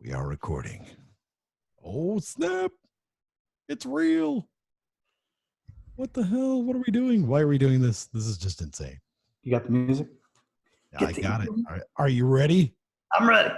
We are recording. Oh, snap. It's real. What the hell? What are we doing? Why are we doing this? This is just insane. You got the music? I got it. All right. Are you ready? I'm ready.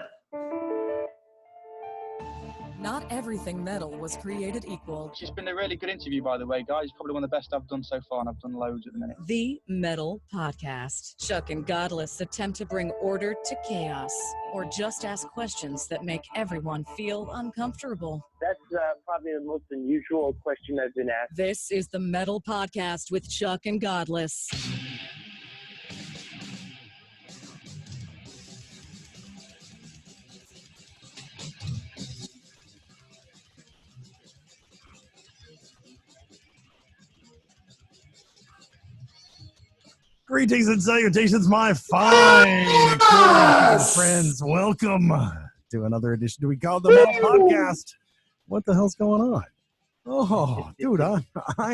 Not everything metal was created equal. It's been a really good interview, by the way, guys. Probably one of the best I've done so far, and I've done loads at the minute. The Metal Podcast. Chuck and Godless attempt to bring order to chaos, or just ask questions that make everyone feel uncomfortable. That's probably the most unusual question I've been asked. This is the Metal Podcast with Chuck and Godless. Greetings and salutations, my fine friends. Welcome to another edition. Do we call it the Metal Podcast? What the hell's going on? Oh, dude, I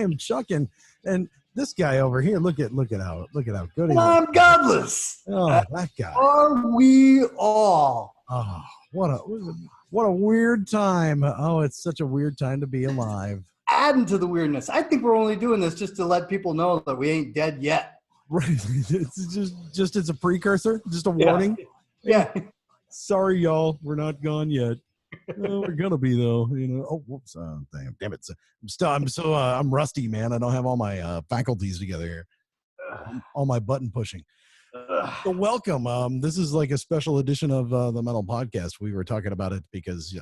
am Chuck, and this guy over here. Look at how good he is. I'm Godless. Oh, that guy. Are we all? Oh, what a weird time. Oh, it's such a weird time to be alive. Adding to the weirdness. I think we're only doing this just to let people know that we ain't dead yet. Right. It's just it's a precursor, just a warning. Yeah. Sorry, y'all. We're not gone yet. We're gonna be though, you know. Oh, whoops! Damn it! I'm rusty, man. I don't have all my faculties together here. All my button pushing. So welcome. This is like a special edition of the Metal Podcast. We were talking about it because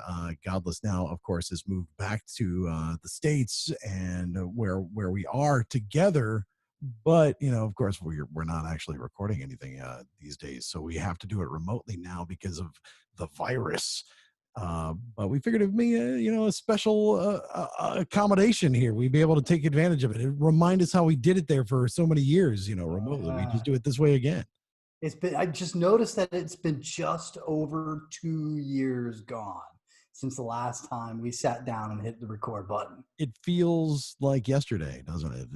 Godless now, of course, has moved back to the States, and where we are together. But, you know, of course, we're not actually recording anything these days, so we have to do it remotely now because of the virus. But we figured it'd be, a special accommodation here. We'd be able to take advantage of it. It remind us how we did it there for so many years, remotely. We just do it this way again. I just noticed that it's been just over 2 years gone since the last time we sat down and hit the record button. It feels like yesterday, doesn't it?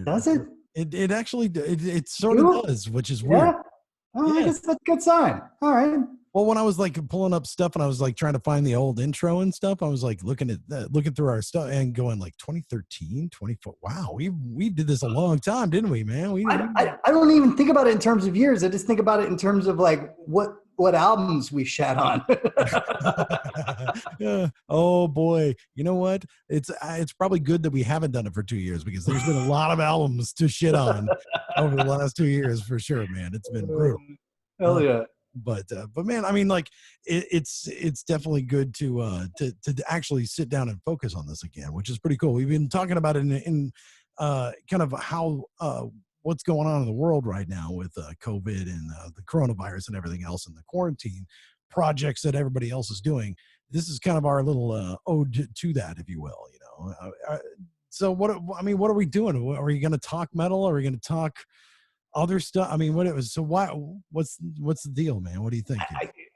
Does it? It actually, it sort of does, which is weird. Oh, I guess that's a good sign. All right. Well, when I was like pulling up stuff and I was like trying to find the old intro and stuff, I was like looking through our stuff and going like 2013, 24. Wow, we did this a long time, didn't we, man? I don't even think about it in terms of years. I just think about it in terms of like what albums we shat on. Yeah. Oh boy, you know what? It's probably good that we haven't done it for 2 years because there's been a lot of albums to shit on over the last 2 years for sure, man. It's been brutal. Hell yeah. But man, I mean, like it's definitely good to actually sit down and focus on this again, which is pretty cool. We've been talking about it in kind of how what's going on in the world right now with COVID and the coronavirus and everything else and the quarantine projects that everybody else is doing. This is kind of our little ode to that, if you will. So what are we doing? Are we going to talk metal? Are we going to talk other stuff? I mean, what's the deal, man? What do you think?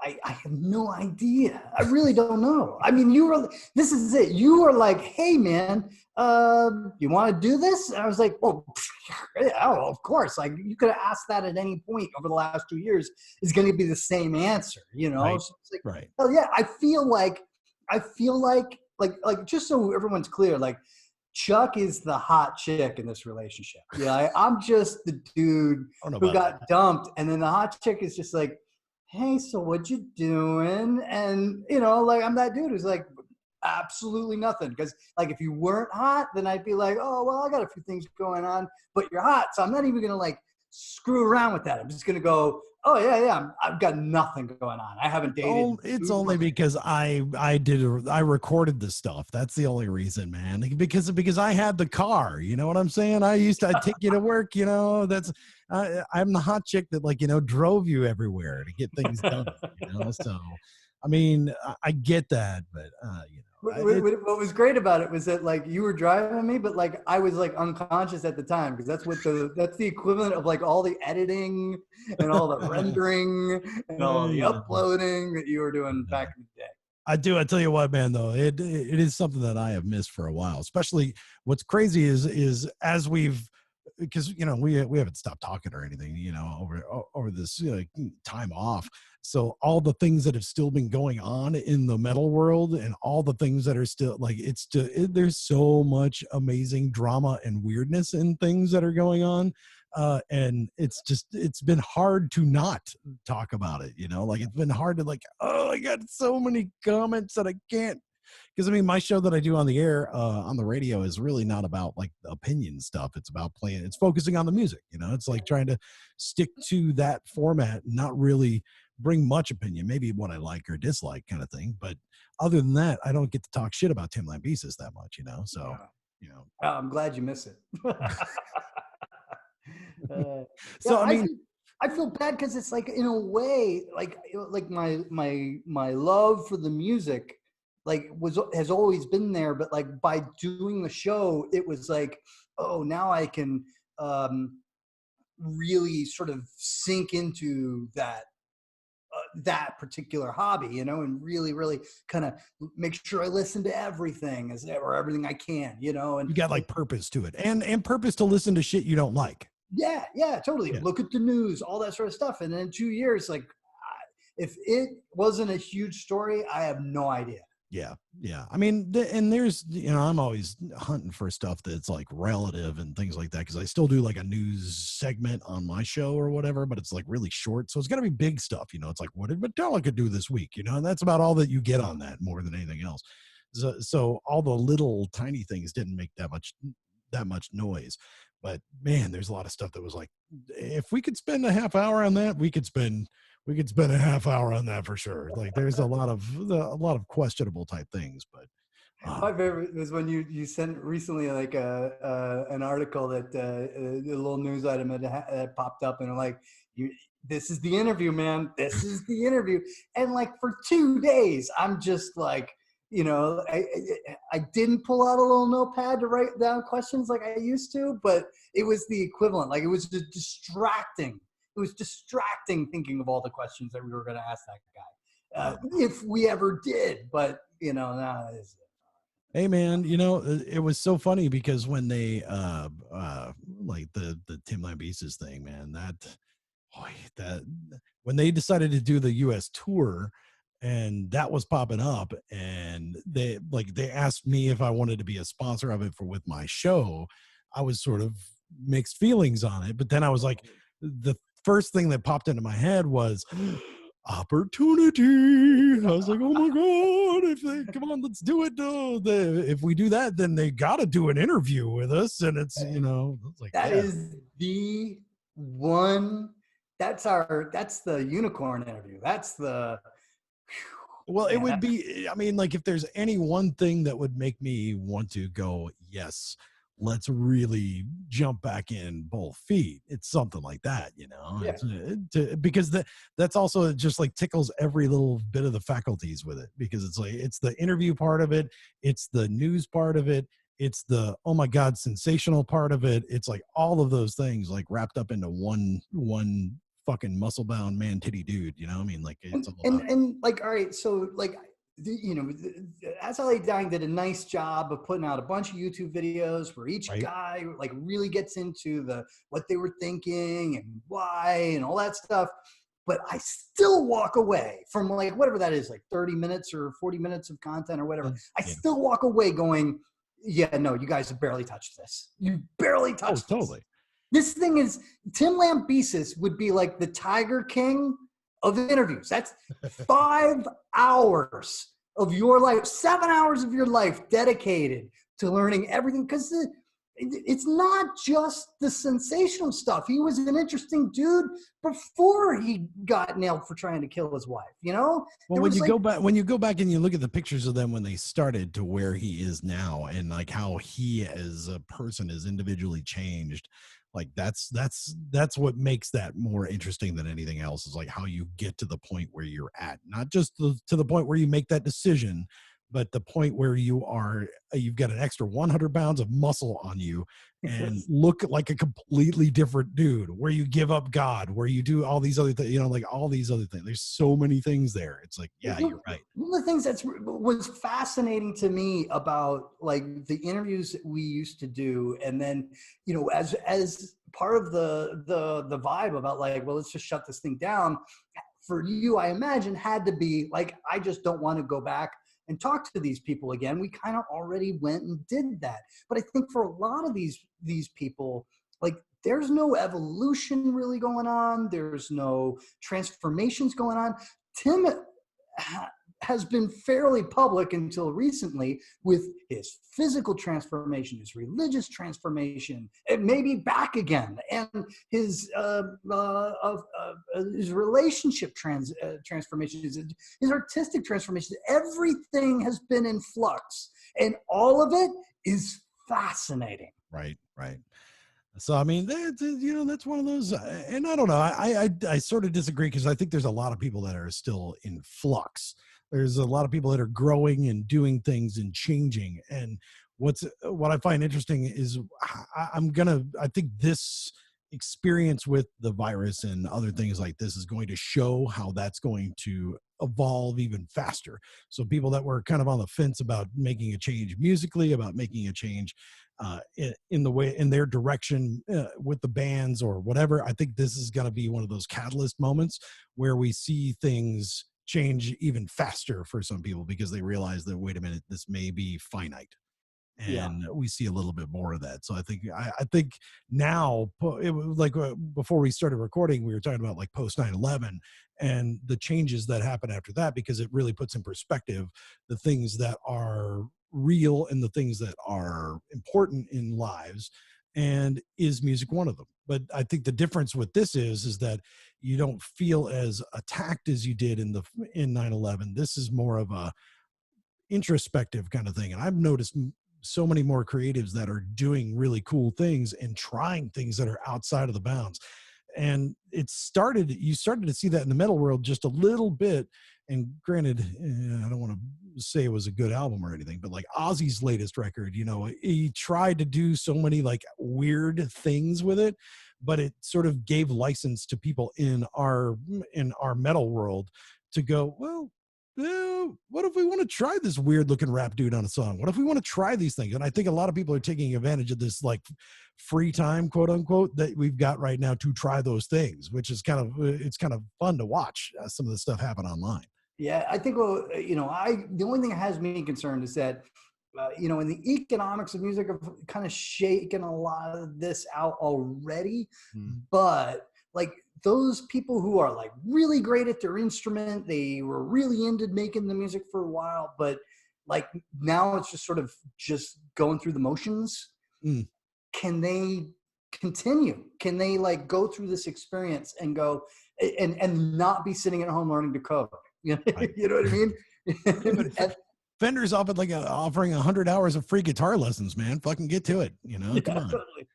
I have no idea. I really don't know. I mean, this is it. You were like, hey man, you want to do this? And I was like, oh, of course. Like you could have asked that at any point over the last 2 years. It's going to be the same answer, Right. So it's like, Right. Hell yeah. I feel like just so everyone's clear, like Chuck is the hot chick in this relationship. Yeah, I'm just the dude who got dumped, and then the hot chick is just like, hey, so what you doing? And like I'm that dude who's like, absolutely nothing. Because like if you weren't hot, then I'd be like, oh well, I got a few things going on, but you're hot, so I'm not even gonna like screw around with that. I'm just gonna go, oh yeah, I've got nothing going on. I haven't dated. It's only because I recorded the stuff. That's the only reason, man. Because I had the car. You know what I'm saying? I'd take you to work. That's I'm the hot chick that drove you everywhere to get things done. So I mean I get that, but What was great about it was that like you were driving me, but like I was like unconscious at the time because that's the equivalent of like all the editing and all the rendering and all the uploading that you were doing back in the day. I do. I tell you what, man, though, it is something that I have missed for a while. Especially what's crazy is as we've because we haven't stopped talking or anything, over this time off. So all the things that have still been going on in the metal world, and all the things that are still like, there's so much amazing drama and weirdness in things that are going on. And it's been hard to not talk about it, like it's been hard to like, oh, I got so many comments that I can't, because I mean, my show that I do on the air, on the radio, is really not about like the opinion stuff. It's about playing, it's focusing on the music. It's like trying to stick to that format, not really bring much opinion, maybe what I like or dislike kind of thing. But other than that, I don't get to talk shit about Tim Lambesis that much, so, I'm glad you miss it. So, I mean, I feel bad because it's like, in a way, like my love for the music like has always been there, but like by doing the show, it was like, oh, now I can really sort of sink into that particular hobby, and really, really kind of make sure I listen to everything or everything I can, and you got like purpose to it, and purpose to listen to shit you don't like. Yeah, totally. Yeah. Look at the news, all that sort of stuff. And then in 2 years, like, if it wasn't a huge story, I have no idea. Yeah. I mean, and there's, I'm always hunting for stuff that's like relative and things like that, because I still do like a news segment on my show or whatever, but it's like really short. So it's got to be big stuff. It's like, what did Metallica do this week? And that's about all that you get on that, more than anything else. So all the little tiny things didn't make that much noise. But man, there's a lot of stuff that was like, if we could spend a half hour on that, we could spend a half hour on that for sure. Like there's a lot of questionable type things. But my favorite was when you sent recently like an article that a little news item had popped up, and like, this is the interview, man. This is the interview. And like for 2 days, I'm just like, I didn't pull out a little notepad to write down questions like I used to, but it was the equivalent. Like, it was just distracting. It was distracting thinking of all the questions that we were going to ask that guy, if we ever did. But now it is. Hey man, it was so funny because when they like the Tim Lambesis thing, man, that when they decided to do the US tour, and that was popping up, and they asked me if I wanted to be a sponsor of it with my show, I was sort of mixed feelings on it. But then I was like, the first thing that popped into my head was opportunity. I was like, oh my God, come on, let's do it. If we do that, then they got to do an interview with us. And it's, it's like, that is the one, that's the unicorn interview. That's the, well, it would be, I mean, like if there's any one thing that would make me want to go, yes, let's really jump back in both feet, it's something like that, Yeah. Because that's also just like tickles every little bit of the faculties with it, because it's like, it's the interview part of it, it's the news part of it, it's the, oh my God, sensational part of it. It's like all of those things like wrapped up into one fucking muscle bound man titty dude, I mean, like it's and like, all right, so like, As LA Dying did a nice job of putting out a bunch of YouTube videos where each guy like really gets into what they were thinking and why and all that stuff. But I still walk away from like whatever that is, like 30 minutes or 40 minutes of content or whatever. I still walk away going, yeah, no, you guys have barely touched this. You barely touched this. Totally. This thing is, Tim Lambesis would be like the Tiger King of interviews. That's 5 hours of your life, 7 hours of your life dedicated to learning everything. Because it's not just the sensational stuff. He was an interesting dude before he got nailed for trying to kill his wife, Well, when you go back and you look at the pictures of them when they started to where he is now, and like how he as a person is individually changed, like that's what makes that more interesting than anything else, is like how you get to the point where you're at, not just to the point where you make that decision, but the point where you've got an extra 100 pounds of muscle on you and look like a completely different dude, where you give up God, where you do all these other things, like all these other things. There's so many things there. It's like, yeah, you're right. One of the things that was fascinating to me about like the interviews that we used to do, and then, as part of the vibe about like, well, let's just shut this thing down, for you, I imagine, had to be like, I just don't want to go back and talk to these people again. We kind of already went and did that. But I think for a lot of these people, like, there's no evolution really going on. There's no transformations going on. Tim has been fairly public until recently with his physical transformation, his religious transformation, and maybe back again, and his relationship transformation, his artistic transformation. Everything has been in flux, and all of it is fascinating. Right. So, I mean, that's one of those, and I don't know. I sort of disagree, because I think there's a lot of people that are still in flux. There's a lot of people that are growing and doing things and changing. And what I find interesting is I think this experience with the virus and other things like this is going to show how that's going to evolve even faster. So people that were kind of on the fence about making a change musically, about making a change in their direction with the bands or whatever, I think this is going to be one of those catalyst moments where we see things change even faster for some people, because they realize that, wait a minute, this may be finite. And we see a little bit more of that. So I think now, it was like before we started recording, we were talking about like post 9/11 and the changes that happen after that, because it really puts in perspective the things that are real and the things that are important in lives. And is music one of them? But I think the difference with this is that you don't feel as attacked as you did in 9/11. This is more of a introspective kind of thing. And I've noticed so many more creatives that are doing really cool things and trying things that are outside of the bounds. And you started to see that in the metal world just a little bit. And granted, I don't want to say it was a good album or anything, but like Ozzy's latest record, he tried to do so many like weird things with it, but it sort of gave license to people in our metal world to go, well, what if we want to try this weird looking rap dude on a song? What if we want to try these things? And I think a lot of people are taking advantage of this like free time, quote unquote, that we've got right now to try those things, which is kind of fun to watch some of the stuff happen online. Yeah, I think, the only thing that has me concerned is that, in the economics of music, have kind of shaken a lot of this out already. But like those people who are like really great at their instrument, they were really into making the music for a while, but like now it's just sort of just going through the motions. Can they continue? Can they like go through this experience and go and not be sitting at home learning to code? Right. You know what I mean? Yeah, Fender's offering 100 hours of free guitar lessons, man. Fucking get to it. Come on. Totally.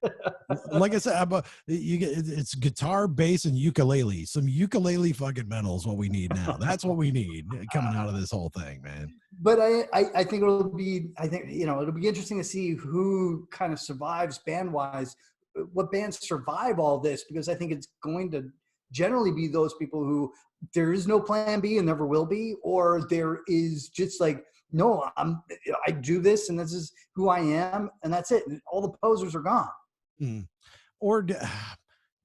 Like I said, it's guitar, bass, and ukulele. Some ukulele fucking metal is what we need now. That's what we need coming out of this whole thing, man. But I think it'll be interesting to see who kind of survives band-wise, what bands survive all this, because I think it's going to generally be those people who there is no plan B and never will be, or there is just like, no, I do this and this is who I am and that's it. And all the posers are gone. Or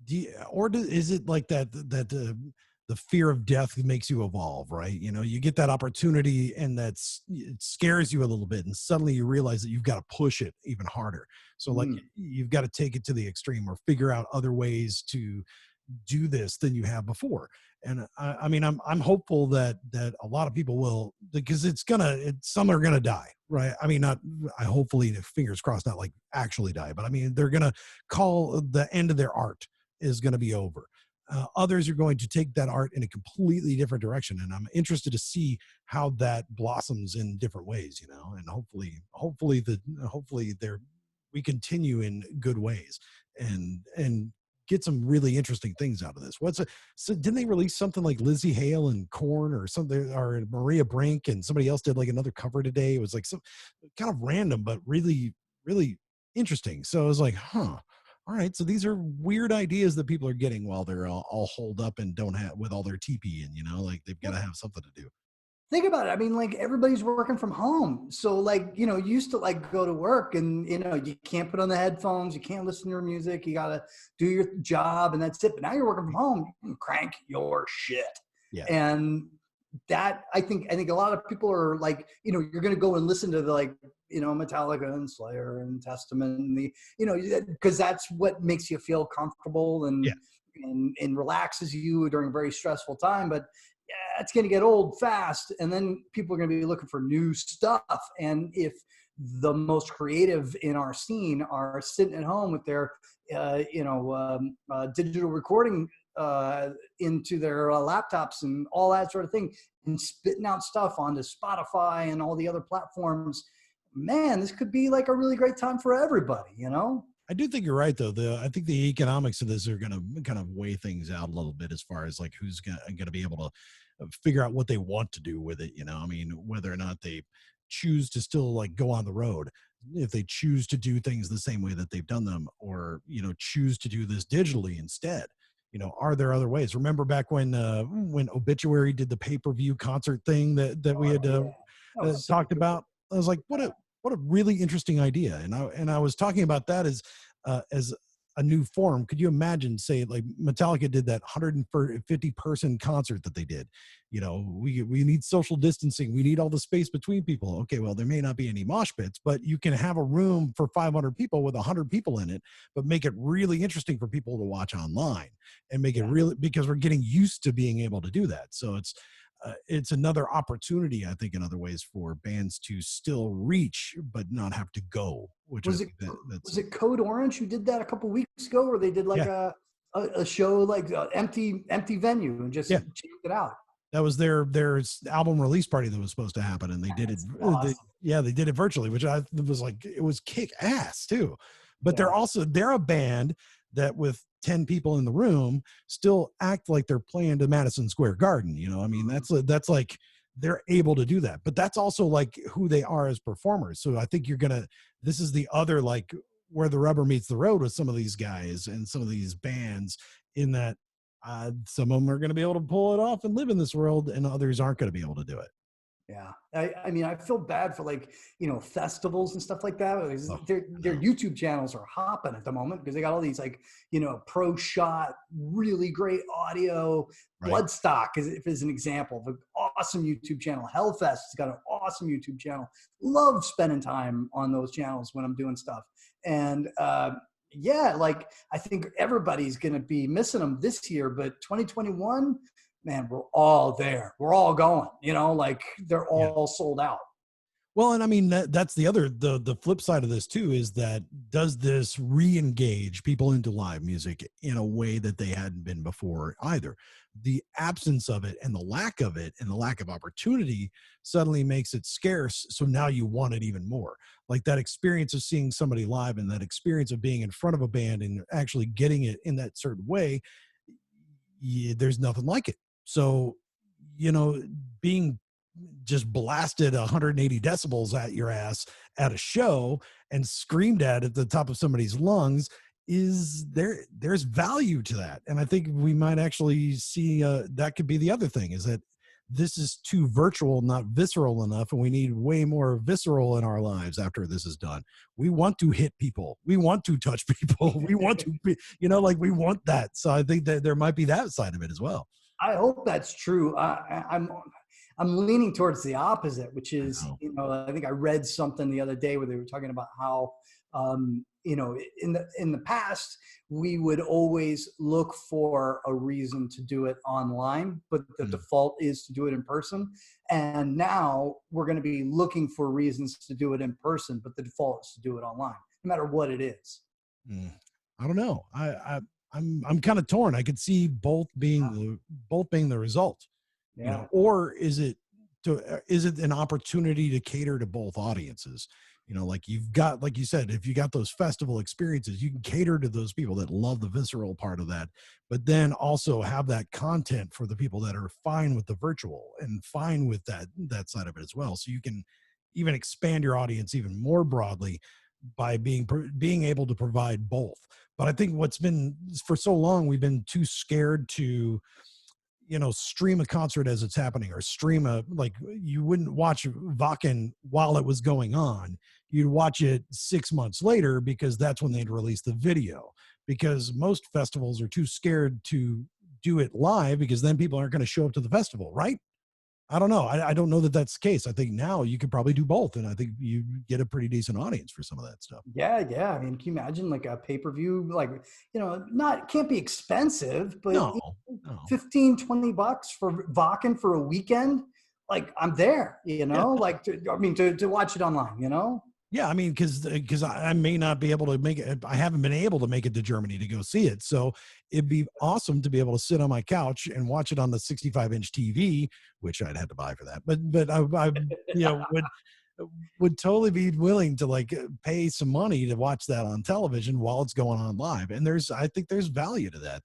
is it like that the fear of death makes you evolve, right? You get that opportunity and it scares you a little bit, and suddenly you realize that you've got to push it even harder. So like you've got to take it to the extreme or figure out other ways to do this than you have before. And I mean, I'm hopeful that a lot of people will, because some are gonna die, right? I mean, hopefully, fingers crossed, not like actually die, but I mean, they're gonna call the end of their art is gonna be over. Others are going to take that art in a completely different direction, and I'm interested to see how that blossoms in different ways, and hopefully we continue in good ways and get some really interesting things out of this. So didn't they release something like Lizzie Hale and Korn or something, or Maria Brink, and somebody else did like another cover today? It was like some kind of random, but really, really interesting. So I was like, huh. All right, so these are weird ideas that people are getting while they're all holed up and don't have with all their teepee, and like they've got to have something to do. Think about it. I mean, like everybody's working from home. So like, you used to like go to work and, you can't put on the headphones. You can't listen to your music. You got to do your job and that's it. But now you're working from home. You can crank your shit. Yeah. And that, I think a lot of people are like, you're going to go and listen to the like, Metallica and Slayer and Testament and because that's what makes you feel comfortable and, yeah. and relaxes you during a very stressful time. But yeah, it's going to get old fast. And then people are going to be looking for new stuff. And if the most creative in our scene are sitting at home with their, digital recording into their laptops and all that sort of thing and spitting out stuff onto Spotify and all the other platforms, man, this could be like a really great time for everybody, I do think you're right, though. I think the economics of this are going to kind of weigh things out a little bit as far as like who's going to be able to figure out what they want to do with it. I mean, whether or not they choose to still like go on the road, if they choose to do things the same way that they've done them, or choose to do this digitally instead. Are there other ways? Remember back when Obituary did the pay-per-view concert thing that we had talked about? I was like, what a really interesting idea. And I was talking about that as a new form. Could you imagine, say, like Metallica did that 150 person concert that they did? We need social distancing. We need all the space between people. Okay, well, there may not be any mosh pits, but you can have a room for 500 people with 100 people in it, but make it really interesting for people to watch online and make it really, because we're getting used to being able to do that. So it's another opportunity, I think, in other ways for bands to still reach but not have to go. Which was it Code Orange who did that a couple weeks ago, where they did like a show like empty venue and just checked it out? That was their album release party that was supposed to happen, and they did it. Awesome. They did it virtually, which I was like, it was kick ass too. But they're a band that with 10 people in the room still act like they're playing to Madison Square Garden. I mean, that's like, they're able to do that, but that's also like who they are as performers. So I think this is the other, like where the rubber meets the road with some of these guys and some of these bands, in that some of them are going to be able to pull it off and live in this world, and others aren't going to be able to do it. Yeah. I mean, I feel bad for like, festivals and stuff like that. Their YouTube channels are hopping at the moment because they got all these like, pro shot, really great audio. Right. Bloodstock is an example of an awesome YouTube channel. Hellfest has got an awesome YouTube channel. Love spending time on those channels when I'm doing stuff. And like I think everybody's going to be missing them this year, but 2021, man, we're all there. We're all going, like they're all sold out. Well, and I mean, that's the flip side of this too, is that does this re-engage people into live music in a way that they hadn't been before either? The absence of it and the lack of it and the lack of opportunity suddenly makes it scarce. So now you want it even more. Like that experience of seeing somebody live and that experience of being in front of a band and actually getting it in that certain way, there's nothing like it. So, being just blasted 180 decibels at your ass at a show and screamed at the top of somebody's lungs there's value to that. And I think we might actually see that could be the other thing, is that this is too virtual, not visceral enough. And we need way more visceral in our lives after this is done. We want to hit people. We want to touch people. We want to be, we want that. So I think that there might be that side of it as well. I hope that's true. I'm leaning towards the opposite, which is, I think I read something the other day where they were talking about how, in the past, we would always look for a reason to do it online, but the default is to do it in person. And now we're going to be looking for reasons to do it in person, but the default is to do it online, no matter what it is. I don't know. I'm kind of torn. I could see both being the result, or is it is it an opportunity to cater to both audiences? You know, like you've got, like you said, if you got those festival experiences, you can cater to those people that love the visceral part of that, but then also have that content for the people that are fine with the virtual and fine with that side of it as well. So you can even expand your audience even more broadly by being able to provide both. But I think what's been, for so long, we've been too scared to, you know, stream a concert as it's happening, or stream like, you wouldn't watch Wacken while it was going on. You'd watch it 6 months later because that's when they'd release the video, because most festivals are too scared to do it live because then people aren't going to show up to the festival, right? I don't know. I don't know that that's the case. I think now you could probably do both, and I think you get a pretty decent audience for some of that stuff. Yeah. I mean, can you imagine like a pay-per-view, like, can't be expensive, but No, 15, $20 for Vakken for a weekend. Like, I'm there, Yeah. like, to watch it online. Yeah, I mean, because I may not be able to make it. I haven't been able to make it to Germany to go see it, so it'd be awesome to be able to sit on my couch and watch it on the 65-inch TV, which I'd have to buy for that. But I would totally be willing to like pay some money to watch that on television while it's going on live. And I think there's value to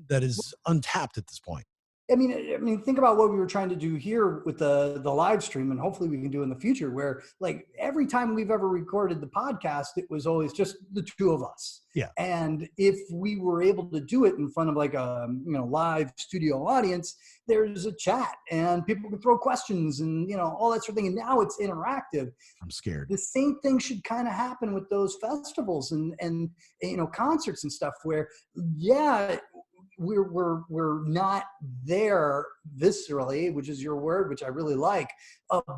that is untapped at this point. I mean, think about what we were trying to do here with the live stream, and hopefully we can do in the future, where like every time we've ever recorded the podcast, it was always just the two of us. Yeah. And if we were able to do it in front of like a live studio audience, there's a chat and people can throw questions and all that sort of thing. And now it's interactive. I'm scared. The same thing should kind of happen with those festivals and concerts and stuff, where we're not there viscerally, which is your word, which I really like,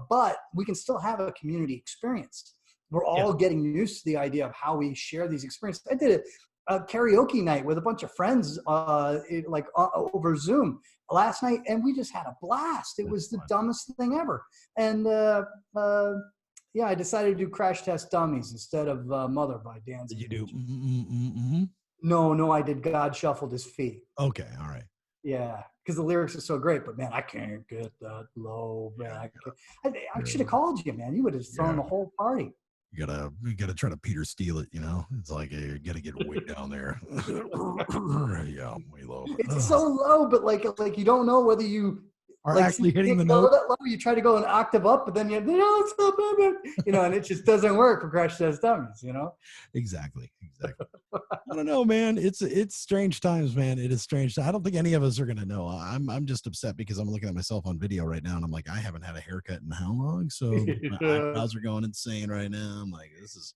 but we can still have a community experience. We're all getting used to the idea of how we share these experiences. I did a karaoke night with a bunch of friends over Zoom last night, and we just had a blast. It was the dumbest thing ever. And I decided to do Crash Test Dummies instead of Mother by Dan. Did you do No, I did God Shuffled His Feet. Okay, all right. Yeah, because the lyrics are so great, but man, I can't get that low, man. I should have called you, man. You would have thrown the whole party. You gotta try to Peter Steal it, It's like you gotta get way down there. Yeah, way low. It's so low, but like you don't know whether you are actually hitting the note. That low. You try to go an octave up, but then it's not bad, and it just doesn't work for Crash Test Dummies, Exactly. I don't know, man. It's strange times, man. It is strange. I don't think any of us are gonna know. I'm just upset because I'm looking at myself on video right now, and I'm like, I haven't had a haircut in how long? So my eyebrows are going insane right now. I'm like, this is,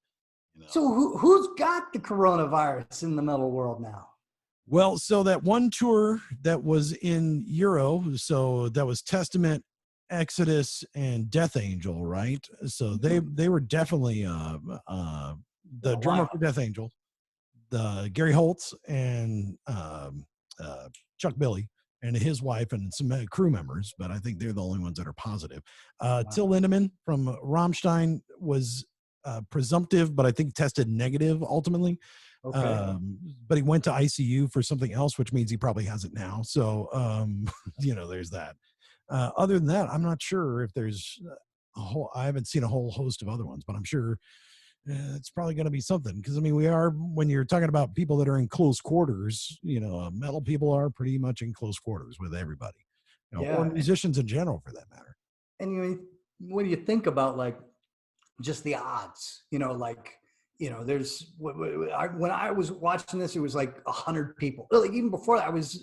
So who's got the coronavirus in the metal world now? Well, so that one tour that was in Euro, so that was Testament, Exodus, and Death Angel, right? So they were definitely the drummer for Death Angel, the Gary Holtz, and Chuck Billy and his wife and some crew members, but I think they're the only ones that are positive. Till Lindemann from Rammstein was presumptive, but I think tested negative ultimately. Okay. But he went to ICU for something else, which means he probably has it now. So, there's that. Other than that, I'm not sure if there's I haven't seen a whole host of other ones, but I'm sure it's probably going to be something. Because, I mean, when you're talking about people that are in close quarters, metal people are pretty much in close quarters with everybody, or musicians in general for that matter. And when you think about like just the odds, there's when I was watching this, it was like 100 people. Like even before that, I was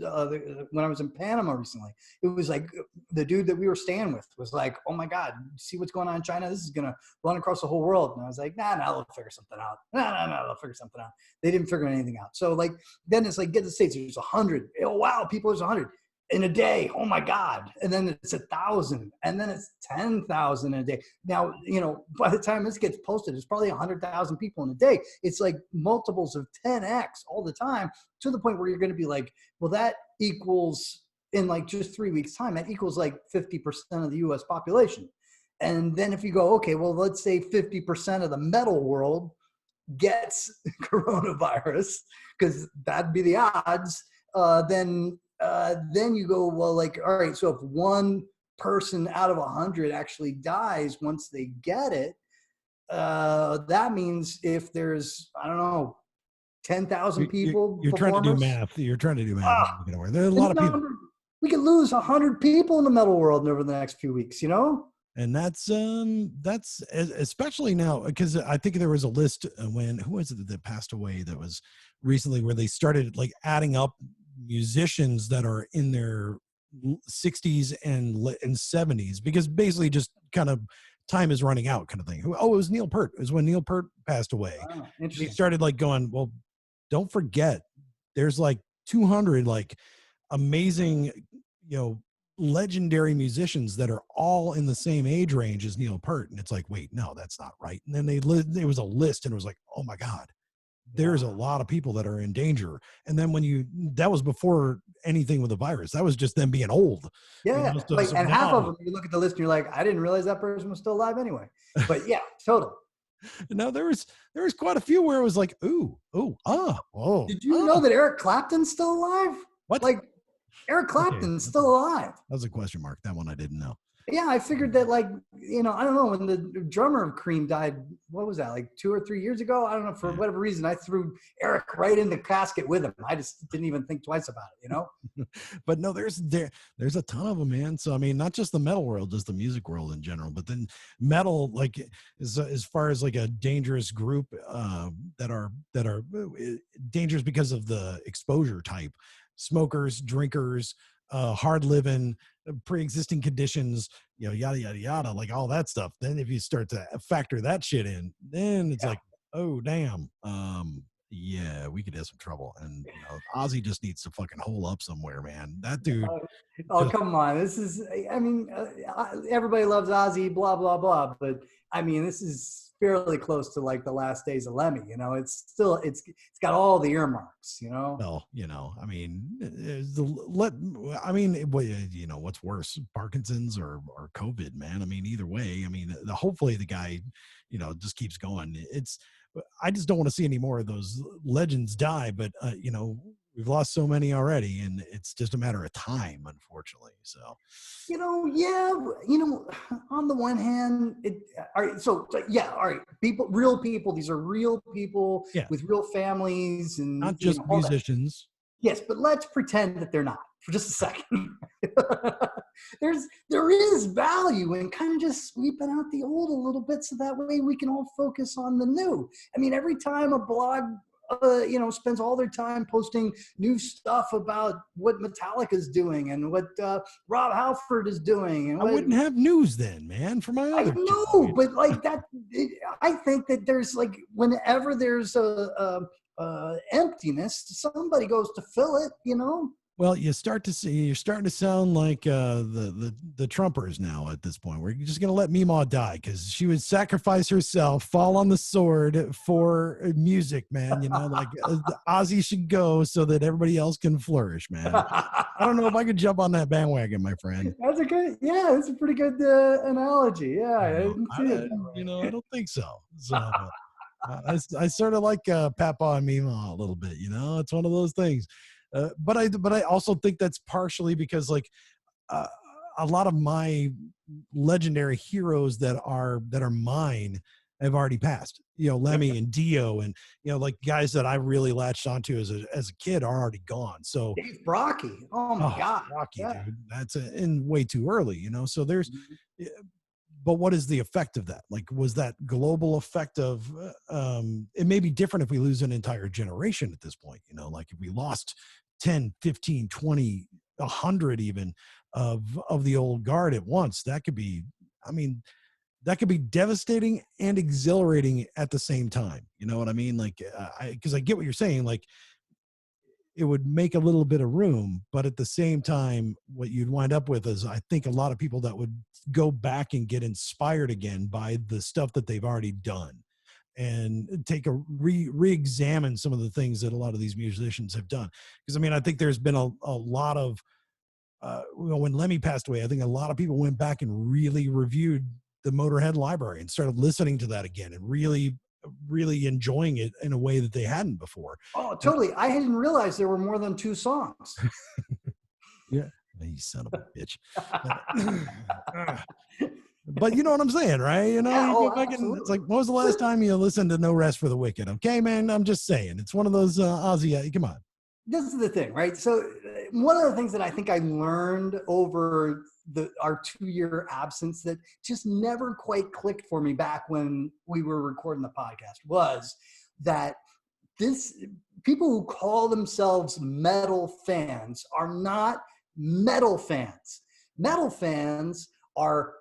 when I was in Panama recently, it was like the dude that we were staying with was like, "Oh my God, see what's going on in China? This is gonna run across the whole world." And I was like, "Nah, they'll figure something out. No, they'll figure something out." They didn't figure anything out. So like then it's like get the States. There's 100. Oh wow, people. There's 100. In a day, oh my God. And then it's 1,000, and then it's 10,000 in a day. Now, by the time this gets posted, it's probably 100,000 people in a day. It's like multiples of 10x all the time, to the point where you're going to be like, well, that equals, in like just 3 weeks time, that equals like 50% of the US population. And then if you go, okay, well, let's say 50% of the metal world gets coronavirus, because that'd be the odds, then you go, well, like, all right, so if one person out of 100 actually dies once they get it, that means if there's, I don't know, 10,000 people, You're trying to do performers, math. You're trying to do math. There are a lot of people. We could lose 100 people in the metal world over the next few weeks, you know? And that's especially now, because I think there was a list when, who was it that passed away that was recently, where they started like adding up musicians that are in their 60s and 70s, because basically just kind of time is running out kind of thing. Oh, it was Neil Peart. It was when Neil Peart passed away. Wow, He started like going, well, don't forget there's like 200 like amazing, legendary musicians that are all in the same age range as Neil Peart. And it's like, wait, no, that's not right. And then there was a list, and it was like, oh my God, there's a lot of people that are in danger. And then that was before anything with the virus. That was just them being old. Yeah. And half of them, you look at the list and you're like, I didn't realize that person was still alive anyway. But yeah, totally. No, there was quite a few where it was like, oh. Did you know that Eric Clapton's still alive? What? Like, Eric Clapton's still alive. That was a question mark. That one I didn't know. Yeah, I figured that, like, I don't know, when the drummer of Cream died, what was that, like 2 or 3 years ago? I don't know, for whatever reason, I threw Eric right in the casket with him. I just didn't even think twice about it, But no, there's a ton of them, man. So I mean, not just the metal world, just the music world in general, but then metal, like, as far as like a dangerous group that are dangerous because of the exposure type: smokers, drinkers, hard living, pre-existing conditions, yada yada yada, like all that stuff. Then if you start to factor that shit in, then it's like, oh damn, yeah, we could have some trouble. And Ozzy just needs to fucking hole up somewhere, man. That dude. Come on, this is, I mean, everybody loves Ozzy, blah blah blah, but I mean, this is fairly close to like the last days of Lemmy. It's still, it's got all the earmarks. Well, I mean, what's worse, Parkinson's or COVID, man? I mean, either way, I mean, hopefully the guy, just keeps going. I just don't want to see any more of those legends die, but we've lost so many already, and it's just a matter of time, unfortunately. So, on the one hand, all right. So yeah, all right. Real people. These are real people with real families, and not just musicians. Yes, but let's pretend that they're not for just a second. There is value in kind of just sweeping out the old a little bit, so that way we can all focus on the new. I mean, every time a blog spends all their time posting new stuff about what Metallica's doing and what Rob Halford is doing. And I wouldn't have news then, man, for my other. I know, but like that, I think that there's like, whenever there's a emptiness, somebody goes to fill it, Well, you're starting to sound like the Trumpers now at this point. We're just going to let Meemaw die because she would sacrifice herself, fall on the sword for music, man. Like Ozzy should go so that everybody else can flourish, man. I don't know if I could jump on that bandwagon, my friend. That's a pretty good analogy. Yeah, I didn't see it. I don't think so. So I sort of like Papa and Meemaw a little bit. It's one of those things. But I also think that's partially because like a lot of my legendary heroes that are mine have already passed. Lemmy and Dio, and like guys that I really latched onto as a kid are already gone. So Dave Brocky, oh my God, Brocky, dude, that's in way too early. So there's. But what is the effect of that? Like, was that global effect of, it may be different if we lose an entire generation at this point, like if we lost 10, 15, 20, 100 even of the old guard at once, that could be devastating and exhilarating at the same time. You know what I mean? Like, because I get what you're saying, like, it would make a little bit of room, but at the same time, what you'd wind up with is, I think, a lot of people that would go back and get inspired again by the stuff that they've already done, and take a re-examine some of the things that a lot of these musicians have done. Because I mean, I think there's been a lot of, when Lemmy passed away, I think a lot of people went back and really reviewed the Motorhead library and started listening to that again and really enjoying it in a way that they hadn't before. Oh, totally. I didn't realize there were more than 2 songs. Yeah. You son of a bitch. But you know what I'm saying, right? You know, Yeah, you oh, go back and it's like, absolutely. when was the last time you listened to No Rest for the Wicked? Okay, man, I'm just saying. It's one of those Ozzy, come on. This is the thing, right? So one of the things that I think I learned over our 2-year absence that just never quite clicked for me back when we were recording the podcast was that this people who call themselves metal fans are not metal fans. Metal fans are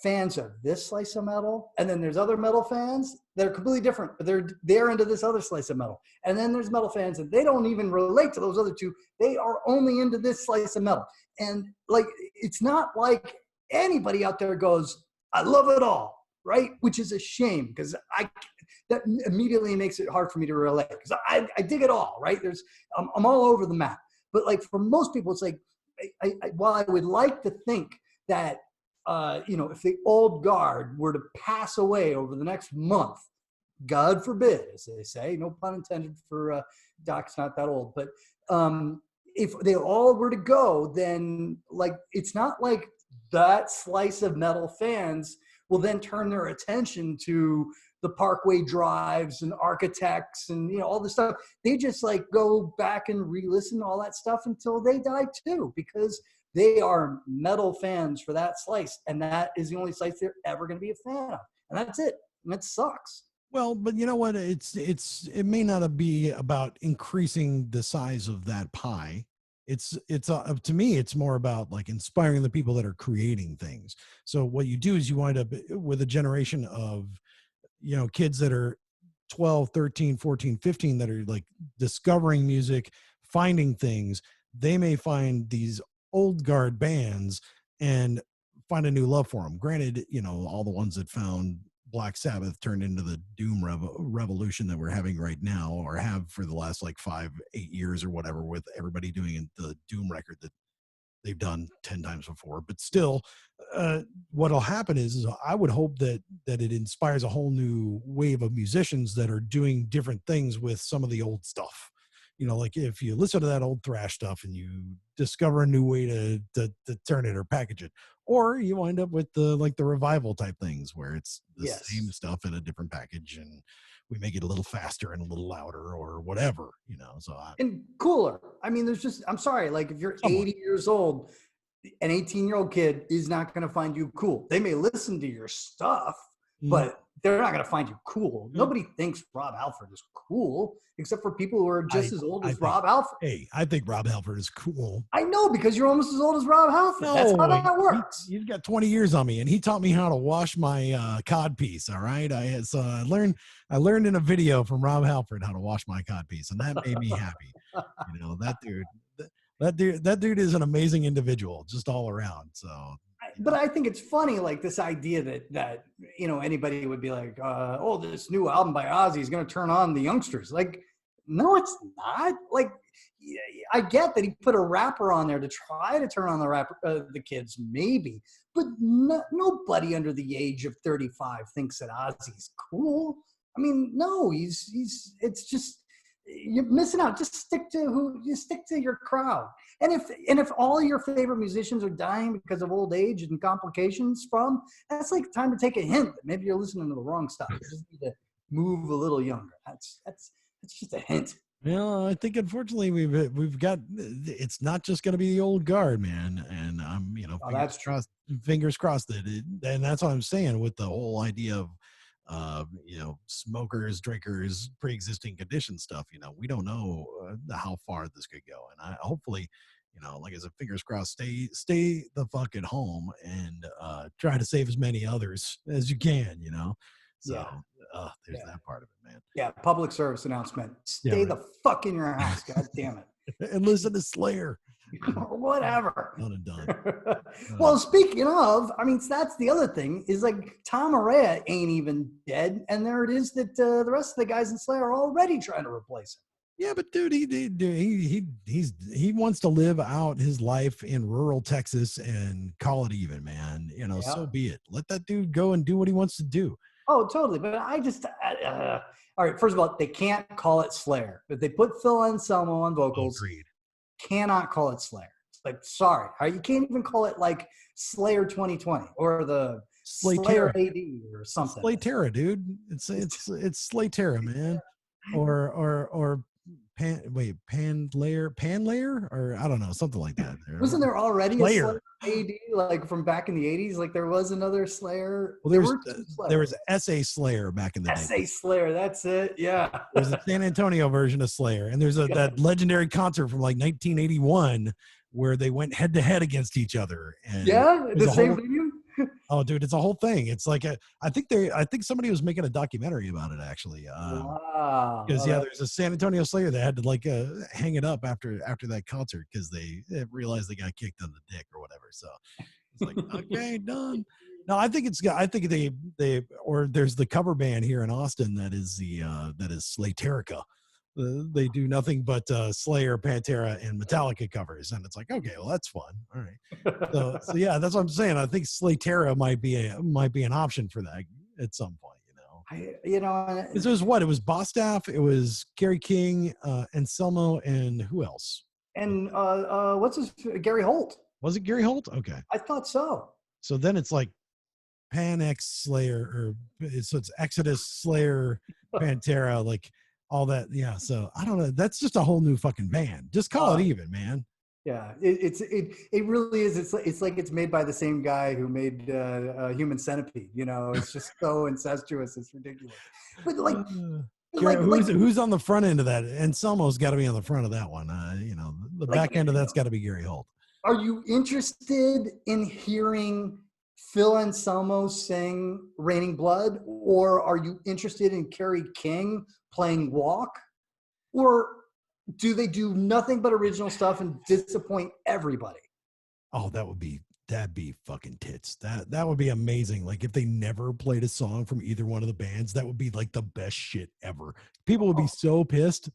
fans of this slice of metal, and then there's other metal fans that are completely different, but they're into this other slice of metal. And then there's metal fans and they don't even relate to those other two. They are only into this slice of metal. And like, it's not like anybody out there goes, I love it all, right? Which is a shame, because that immediately makes it hard for me to relate, because I dig it all, right? I'm all over the map. But like, for most people, it's like, while I would like to think that, if the old guard were to pass away over the next month, God forbid, as they say, no pun intended for Doc's not that old, but if they all were to go, then like, it's not like that slice of metal fans will then turn their attention to the Parkway Drives and Architects and all this stuff. They just like go back and re-listen to all that stuff until they die too, because they are metal fans for that slice, and that is the only slice they're ever going to be a fan of, and that's it. And that sucks. Well, but you know what? It may not be about increasing the size of that pie. It's to me, it's more about like inspiring the people that are creating things. So what you do is you wind up with a generation of, kids that are 12, 13, 14, 15 that are like discovering music, finding things. They may find these old guard bands and find a new love for them. Granted, all the ones that found Black Sabbath turned into the doom revolution that we're having right now, or have for the last like 5-8 years or whatever, with everybody doing the doom record that they've done 10 times before. But still, what'll happen is I would hope that it inspires a whole new wave of musicians that are doing different things with some of the old stuff. Like if you listen to that old thrash stuff and you discover a new way to turn it or package it, or you wind up with the revival type things where it's the same stuff in a different package and we make it a little faster and a little louder or whatever, And cooler. I mean, I'm sorry, like if you're 80 years old, an 18-year-old kid is not going to find you cool. They may listen to your stuff, but they're not going to find you cool. Nobody thinks Rob Halford is cool, except for people who are just as old as Rob Halford. Hey, I think Rob Halford is cool. I know, because you're almost as old as Rob Halford. No, that's how that works. He's got 20 years on me, and he taught me how to wash my cod piece. All right, I learned in a video from Rob Halford how to wash my cod piece, and that made me happy. That dude is an amazing individual, just all around. So. But I think it's funny, like this idea that anybody would be like, oh, this new album by Ozzy is going to turn on the youngsters. Like, no, it's not. Like, I get that he put a rapper on there to try to turn on the kids, maybe, but nobody under the age of 35 thinks that Ozzy's cool. I mean, no, it's just, you're missing out. Just stick to your crowd. And if all your favorite musicians are dying because of old age and complications that's like time to take a hint that maybe you're listening to the wrong stuff. You just need to move a little younger. That's just a hint. I think unfortunately we've got, it's not just going to be the old guard, man. And fingers crossed that and that's what I'm saying with the whole idea of smokers, drinkers, pre-existing condition stuff. We don't know how far this could go, and I hopefully, like I said, fingers crossed, stay the fuck at home and try to save as many others as you can. So there's that part of it, man. Yeah, public service announcement: stay the fuck in your house. God damn it, and listen to Slayer. Or whatever. Done and done. Well, speaking of, I mean, that's the other thing is like Tom Araya ain't even dead, and there it is that the rest of the guys in Slayer are already trying to replace him. Yeah, but dude, he wants to live out his life in rural Texas and call it even, man. So be it. Let that dude go and do what he wants to do. Oh, totally. But I just, all right. First of all, they can't call it Slayer, but they put Phil Anselmo on vocals. Agreed. Cannot call it Slayer. Like, sorry, you can't even call it like Slayer 2020 or the Slayer Slaytera. AD or something. Slaytera, dude. It's Slaytera, man. Or Panlayer, or I don't know, something like that. Wasn't there already a Slayer. Slayer AD like from back in the 80s? Like there was another Slayer. Well, There were two Slayers. there was SA Slayer back in the day. SA Slayer, that's it. Yeah. There's a San Antonio version of Slayer, and there's that legendary concert from like 1981 where they went head to head against each other. And Yeah, the same whole, venue. oh, dude, it's a whole thing. It's like I think somebody was making a documentary about it actually. Wow. Because there's a San Antonio Slayer that had to like hang it up after that concert because they realized they got kicked on the dick or whatever. So it's like, okay, done. No, I think or there's the cover band here in Austin that is Slayterica. They do nothing but Slayer, Pantera, and Metallica covers, and it's like, okay, well, that's fun. All right, so yeah, that's what I'm saying. I think Slaytera might be an option for that at some point. It was what? It was Bostaff, it was Gary King, Anselmo, and who else? And what's his Gary Holt? Was it Gary Holt? Okay, I thought so. So then it's like Pan X Slayer, so it's Exodus Slayer, Pantera, like all that. Yeah. So I don't know. That's just a whole new fucking band. Just call it even, man. Yeah, it really is. It's like it's made by the same guy who made Human Centipede. It's just so incestuous. It's ridiculous. But who's on the front end of that? Anselmo's got to be on the front of that one. The back end of that's got to be Gary Holt. Are you interested in hearing Phil Anselmo sing "Raining Blood," or are you interested in Kerry King playing "Walk," or do they do nothing but original stuff and disappoint everybody? Oh, that'd be fucking tits. That would be amazing. Like if they never played a song from either one of the bands, that would be like the best shit ever. People would be so pissed.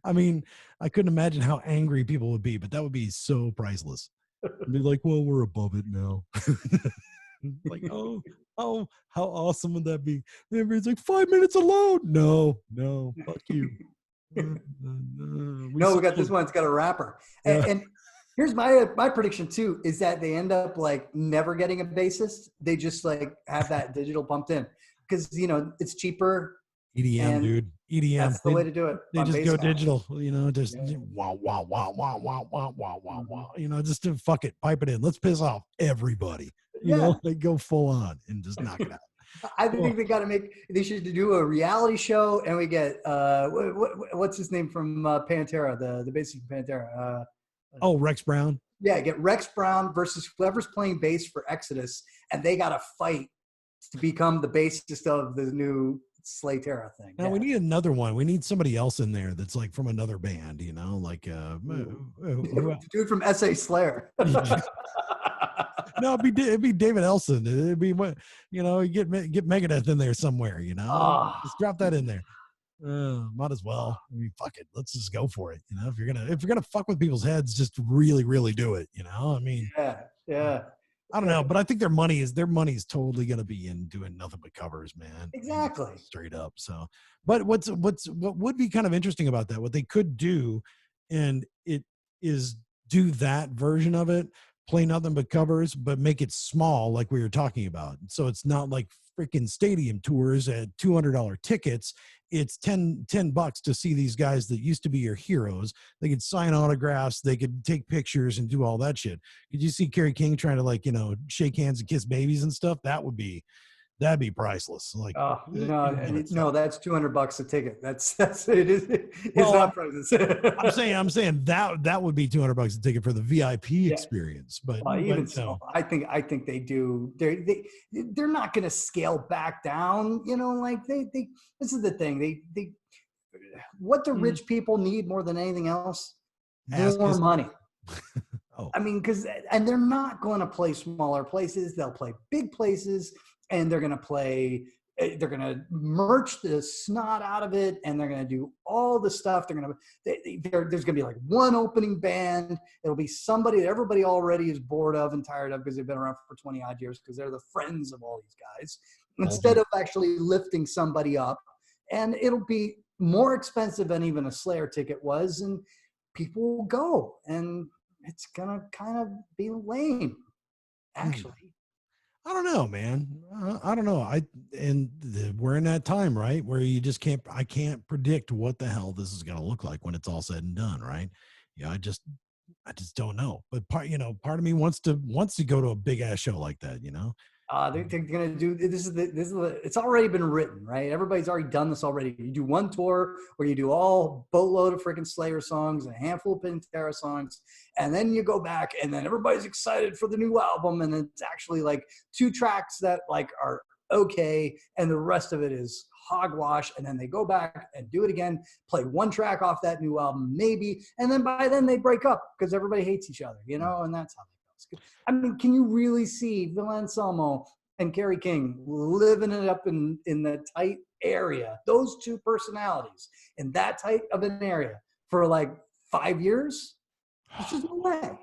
I mean, I couldn't imagine how angry people would be, but that would be so priceless. Be like, well, we're above it now. Like, oh, how awesome would that be? And everybody's like, 5 minutes alone. No, fuck you. We got this one. It's got a rapper. Yeah. And here's my prediction too, is that they end up like never getting a bassist. They just like have that digital pumped in because it's cheaper. EDM, dude. EDM. That's the way to do it. They just go digital, just wow, wow, wow, wow, wow, wow, wow, wow, wow. Just to fuck it, pipe it in. Let's piss off everybody. They go full on and just knock it out. I think they should do a reality show, and we get what's his name from Pantera, the bassist from Pantera. Rex Brown. Yeah, get Rex Brown versus whoever's playing bass for Exodus, and they got to fight to become the bassist of the new Slaytera thing. Now we need another one. We need somebody else in there that's like from another band, like dude from SA Slayer. No, it'd be David Elson. It'd be what get Megadeth in there somewhere. Just drop that in there. Might as well. I mean, fuck it. Let's just go for it. If you're gonna fuck with people's heads, just really, really do it. I mean, yeah. I don't know, but I think their money is totally gonna be in doing nothing but covers, man. Exactly. Straight up. So, but what would be kind of interesting about that? What they could do, and it is do that version of it. Play nothing but covers, but make it small, like we were talking about. So it's not like freaking stadium tours at $200 tickets. It's $10 to see these guys that used to be your heroes. They could sign autographs, they could take pictures and do all that shit. Could you see Kerry King trying to shake hands and kiss babies and stuff? That'd be priceless. Like, no, that's $200 a ticket. That's it is. It's not priceless. I'm saying that would be $200 a ticket for the VIP experience. But even so, I think they do. They're not going to scale back down. This is the thing. They what the rich people need more than anything else, more money. I mean, and they're not going to play smaller places. They'll play big places. And they're going to merch the snot out of it. And they're going to do all the stuff. There's going to be like one opening band. It'll be somebody that everybody already is bored of and tired of because they've been around for 20 odd years because they're the friends of all these guys instead of actually lifting somebody up. And it'll be more expensive than even a Slayer ticket was. And people will go. And it's gonna kind of be lame, actually. I don't know, man. I don't know. We're in that time, right, where you just can't. I can't predict what the hell this is going to look like when it's all said and done, right? Yeah, I just don't know. But part of me wants to go to a big ass show like that. They're gonna do this is the it's already been written, right? Everybody's already done this already. You do one tour where you do all boatload of freaking Slayer songs and a handful of Pantera songs, and then you go back and then everybody's excited for the new album, and it's actually like 2 tracks that like are okay, and the rest of it is hogwash, and then they go back and do it again, play 1 track off that new album, maybe, and then by then they break up because everybody hates each other, and that's how they go. I mean, can you really see Phil Anselmo and Kerry King living it up in the tight area, those 2 personalities in that tight of an area for like 5 years? There's just no way.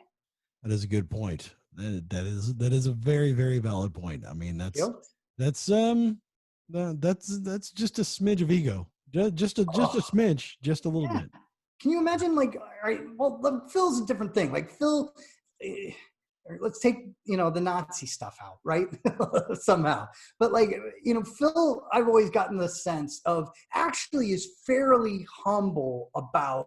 That is a good point. That is a very, very valid point. I mean, that's just a smidge of ego, just a smidge, just a little bit. Can you imagine, like, all right, well, Phil's a different thing. Like Phil, let's take the Nazi stuff out, right? Somehow, but like Phil, I've always gotten the sense of actually is fairly humble about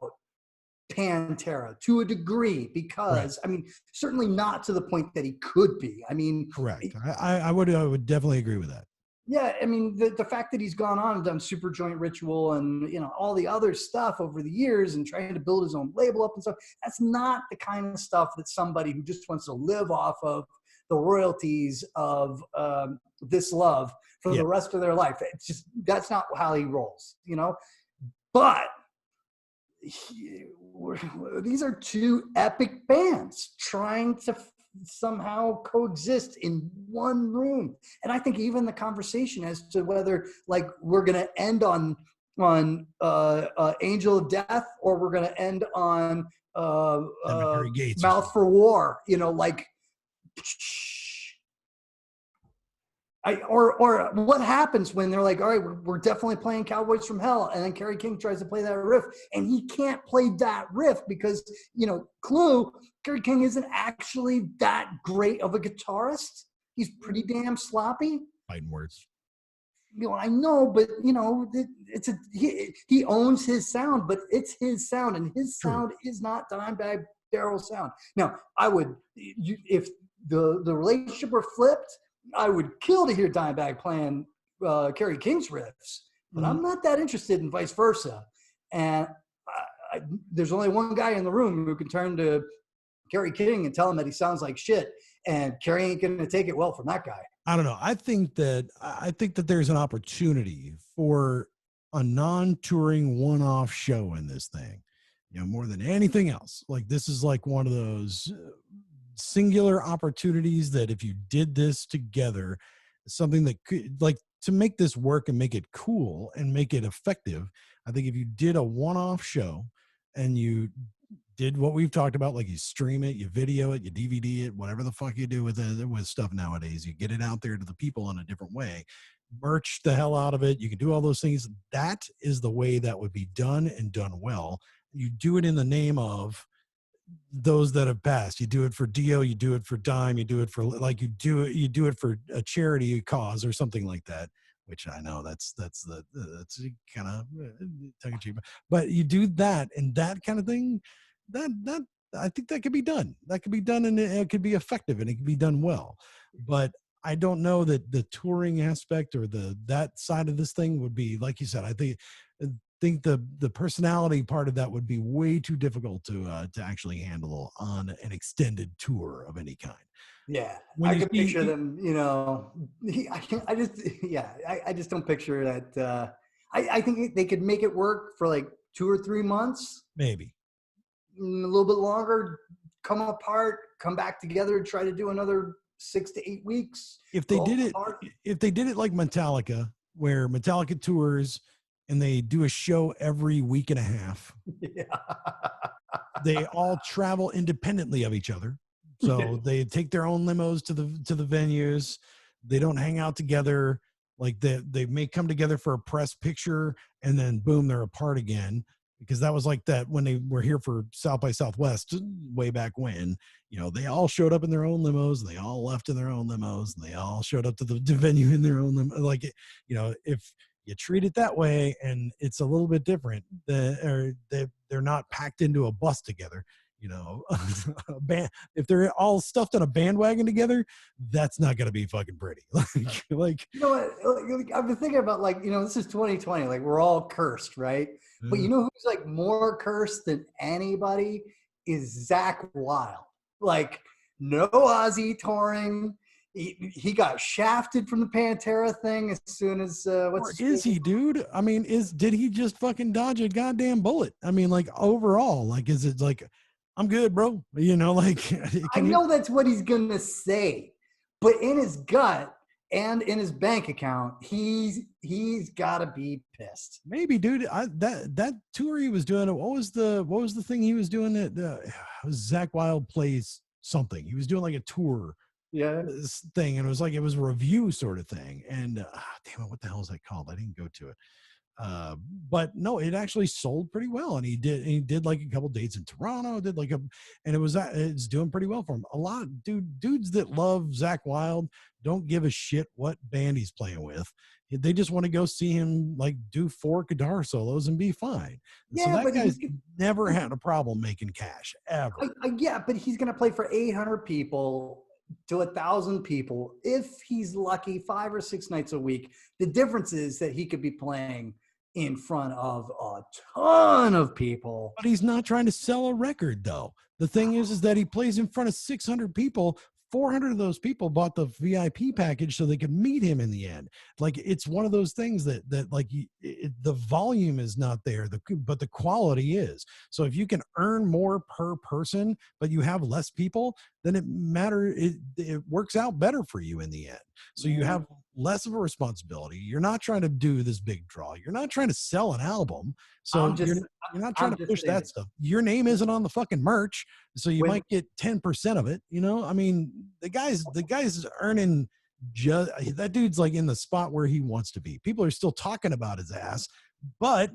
Pantera to a degree, because I mean, certainly not to the point that he could be. I mean, correct. I would definitely agree with that. Yeah, I mean, the fact that he's gone on and done Super Joint Ritual and all the other stuff over the years and trying to build his own label up and stuff, that's not the kind of stuff that somebody who just wants to live off of the royalties of This Love for the rest of their life. It's just, that's not how he rolls, But these are 2 epic bands trying to somehow coexist in one room, and I think even the conversation as to whether like we're going to end on Angel of Death or we're going to end on Mouth for War, like or what happens when they're like, all right, we're definitely playing Cowboys from Hell, and then Kerry King tries to play that riff, and he can't play that riff because, clue, Kerry King isn't actually that great of a guitarist. He's pretty damn sloppy. Fighting words. I know, but he owns his sound, but it's his sound, and his sound is not Dimebag Darrell's sound. Now, if the relationship were flipped, I would kill to hear Dimebag playing Kerry King's riffs, but I'm not that interested in vice versa. And there's only one guy in the room who can turn to Kerry King and tell him that he sounds like shit, and Kerry ain't going to take it well from that guy. I don't know. I think that there's an opportunity for a non-touring one-off show in this thing, more than anything else. Like, this is like one of those singular opportunities that if you did this together, something that could, like, to make this work and make it cool and make it effective, I think if you did a one-off show and you did what we've talked about, like you stream it, you video it, you DVD it, whatever the fuck you do with stuff nowadays, you get it out there to the people in a different way, merch the hell out of it, you can do all those things. That is the way that would be done and done well. You do it in the name of those that have passed. You do it for Dio, you do it for Dime, you do it for, like, you do it for a charity cause or something like that, which I know that's kind of tongue in cheek, but you do that and that kind of thing, that I think that could be done. That could be done, and it could be effective, and it could be done well. But I don't know that the touring aspect or that side of this thing would be, like you said, I think the personality part of that would be way too difficult to actually handle on an extended tour of any kind. Yeah, I can picture them. I just don't picture that. I think they could make it work for like 2 or 3 months, maybe a little bit longer. Come apart, come back together, and try to do another 6 to 8 weeks. If they did it like Metallica, where Metallica tours and they do a show every week and a half. Yeah. They all travel independently of each other. So they take their own limos to the venues. They don't hang out together. Like they may come together for a press picture and then boom, they're apart again. because that was like that when they were here for South by Southwest way back when, they all showed up in their own limos, and they all left in their own limos, and they all showed up to the venue in their own limo. Like, if you treat it that way, and it's a little bit different, they're not packed into a bus together. A band, if they're all stuffed on a bandwagon together, that's not going to be fucking pretty. like, I've been thinking about, this is 2020, like we're all cursed, right? But you know who's like more cursed than anybody is Zach Wild. Like, no Ozzy touring. He got shafted from the Pantera thing as soon as is he, dude? I mean, did he just fucking dodge a goddamn bullet? I mean, like, overall, like, is it like, I'm good, bro? Like, I know that's what he's gonna say, but in his gut and in his bank account, he's gotta be pissed. Maybe, dude. That tour he was doing. What was the thing he was doing? Zach Wild plays something. He was doing like a tour. Yeah. Thing, and it was a review sort of thing. And damn it, what the hell is that called? I didn't go to it. But no, it actually sold pretty well, and he did like a couple dates in Toronto, and it's doing pretty well for him. A lot of dudes that love Zach Wild don't give a shit what band he's playing with. They just want to go see him like do 4 guitar solos and be fine. Yeah, so that guy's never had a problem making cash ever. Yeah, but he's gonna play for 800 people to 1,000 people if he's lucky 5 or 6 nights a week. The difference is that he could be playing in front of a ton of people. But he's not trying to sell a record, though. The thing is that he plays in front of 600 people. 400 of those people bought the VIP package so they could meet him in the end. Like, it's one of those things that like the volume is not there, but the quality is. So if you can earn more per person, but you have less people, then it works out better for you in the end. So you have less of a responsibility. You're not trying to do this big draw. You're not trying to sell an album. So you're not trying to push that stuff. Your name isn't on the fucking merch, so you might get 10% of it. I mean, the guy's earning that dude's like in the spot where he wants to be. People are still talking about his ass, but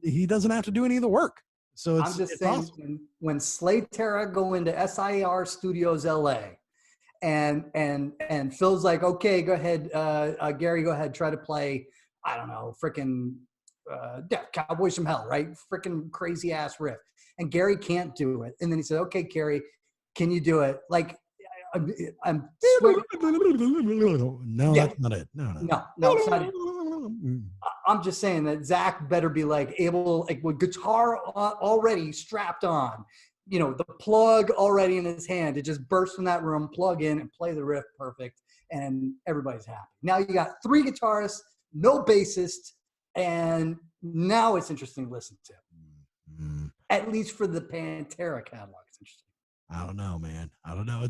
he doesn't have to do any of the work. So I'm just saying, awesome. When Slayterra go into SIR Studios LA, and Phil's like, okay, go ahead, Gary, go ahead, try to play, I don't know, freaking Cowboys from Hell, right? Freaking crazy ass riff. And Gary can't do it. And then he said, okay, Gary, can you do it? Like, I'm no, yeah. That's not it. No, it's not it. I'm just saying that Zach better be with guitar already strapped on, the plug already in his hand to just burst from that room, plug in, and play the riff perfect, and everybody's happy. Now you got 3 guitarists, no bassist, and now it's interesting to listen to. At least for the Pantera catalog, it's interesting. I don't know, man. I don't know. I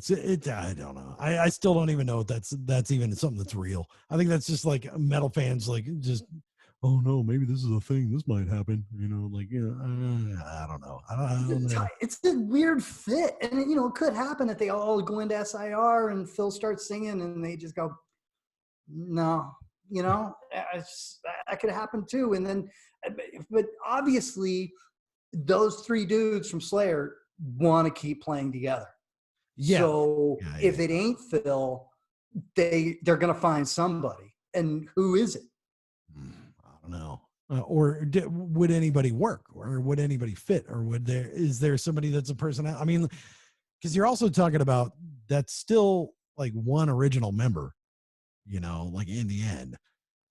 don't know. I still don't even know if that's even something that's real. I think that's just like metal fans, like, just, oh no, maybe this is a thing. This might happen. I don't know. I don't know. It's a weird fit, and it could happen that they all go into SIR and Phil starts singing, and they just go, no. That could happen too. And then, but obviously, those 3 dudes from Slayer want to keep playing together. Yeah. So if it ain't Phil, they're going to find somebody. And who is it? I don't know. Would anybody work, or would anybody fit, or is there somebody that's a personality? I mean, because you're also talking about that's still like one original member, like in the end.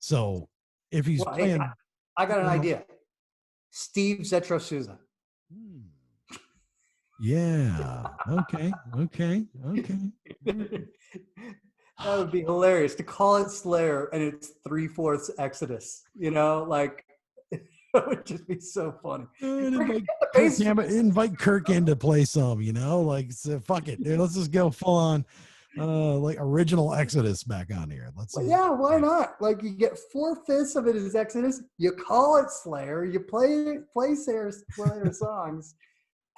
So if he's playing, I got an idea. Steve Zetro Souza. Yeah. Okay. That would be hilarious to call it Slayer and it's 3/4 Exodus. Like, it would just be so funny. Invite Kirk in to play some. Like, so fuck it, dude. Let's just go full on. Like original Exodus back on here. Yeah, why not? Like, you get 4/5 of it is Exodus. You call it Slayer. You play Slayer songs.